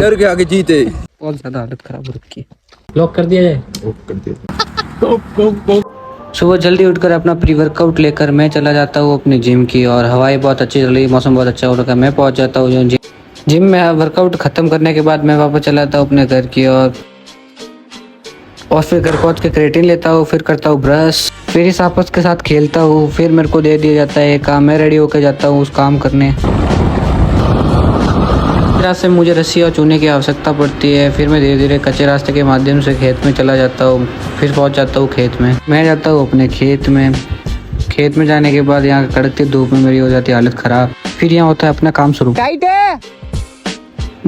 डर के आगे जीते। बहुत ज्यादा हालत खराब हो रखी है। लॉक कर दिया जाए। सुबह जल्दी उठकर अपना प्री वर्कआउट लेकर मैं चला जाता हूँ अपनी जिम की, और हवाएं बहुत अच्छी चल रही, मौसम बहुत अच्छा हो रखा है। मैं पहुंच जाता हूँ जिम में। वर्कआउट खत्म करने के बाद मैं वापस चला जाता हूँ अपने घर की और फिर घर पहुंच के क्रेटिन लेता हूँ, फिर करता हूँ ब्रश, फिर इस आपस के साथ खेलता हूँ। फिर मेरे को दे दिया जाता है काम, मैं रेडी होकर जाता हूँ उस काम करने। से मुझे रस्सी और चूने की आवश्यकता पड़ती है। फिर मैं धीरे धीरे कच्चे रास्ते के माध्यम से खेत में चला जाता हूँ। फिर पहुँच जाता हूँ खेत में। मैं जाता हूँ अपने खेत में जाने के बाद यहाँ कड़कती धूप में मेरी हो जाती है हालत ख़राब। फिर यहाँ होता है अपना काम शुरू।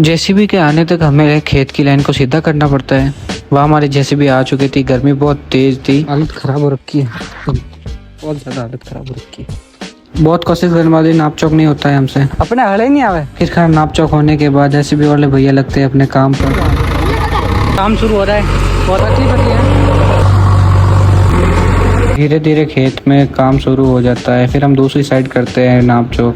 जेसीबी के आने तक हमें खेत की लाइन को सीधा करना पड़ता है। वहाँ हमारी जेसीबी आ चुकी थी, गर्मी बहुत तेज थी, हालत ख़राब हो रखी है, बहुत ज़्यादा हालत ख़राब हो रखी है। बहुत कोशिश करने वाली नाप चौक नहीं होता है हमसे, अपने हड़े नहीं आवे। फिर खैर नाप चौक होने के बाद जेसीबी वाले भैया लगते हैं अपने काम पर। काम शुरू हो रहा है, बहुत अच्छी बनी है। धीरे धीरे खेत में काम शुरू हो जाता है। फिर हम दूसरी साइड करते हैं नाप चौक।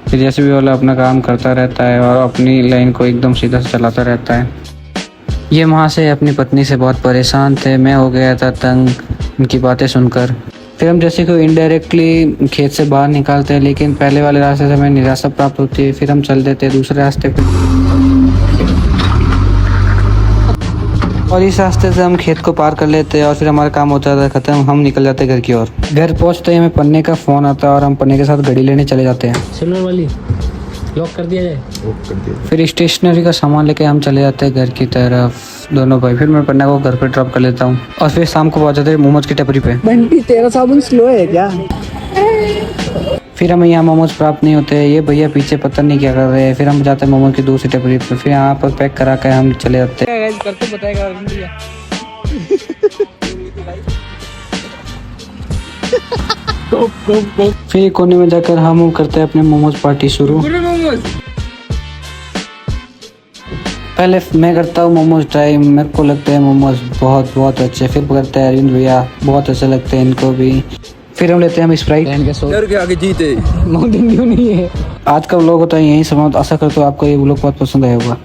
फिर जेसीबी वाला अपना काम करता रहता है और अपनी लाइन को एकदम सीधा से चलाता रहता है। ये वहाँ से अपनी पत्नी से बहुत परेशान थे। मैं हो गया था तंग इनकी बातें सुनकर। फिर हम जैसे को इनडायरेक्टली खेत से बाहर निकालते हैं, लेकिन पहले वाले रास्ते से हमें निराशा प्राप्त होती है। फिर हम चल देते हैं दूसरे रास्ते पे, और इस रास्ते से हम खेत को पार कर लेते हैं और फिर हमारा काम हो जाता है खत्म। हम निकल जाते हैं घर की ओर। घर पहुंचते ही हमें पन्ने का फोन आता है और हम पन्ने के साथ घड़ी लेने चले जाते हैं। सिल्वर वाली लॉक कर दिया जाए। फिर स्टेशनरी का सामान लेके हम चले जाते हैं घर की तरफ दोनों भाई। फिर मैं पन्ना को घर पे ड्रॉप कर लेता हूँ और फिर शाम को पहुंच जाते हैं मोमोज की टपरी पे। बंटी तेरा साबुन स्लो है क्या? फिर हमें यहाँ मोमोज प्राप्त नहीं होते। ये भैया पीछे पता नहीं क्या कर रहे हैं। फिर हम जाते हैं मोमोज की दूसरी टपरी पे। फिर यहाँ पर पैक करा कर हम चले जाते हैं। फिर एक कोने में जाकर हम करते हैं अपने मोमोज पार्टी शुरू। पहले मैं करता हूँ मोमोज ट्राई। मेरे को लगते हैं मोमोज बहुत अच्छे। फिर करते हैं अरविंद भैया, बहुत अच्छे लगते हैं इनको भी। फिर हम लेते हैं हम स्प्राइट। डर के आगे जीते। माउंटेन ड्यू नहीं है। आज का व्लॉग होता है यही समाप्त। आशा करता हूँ आपको ये व्लॉग बहुत पसंद आया होगा।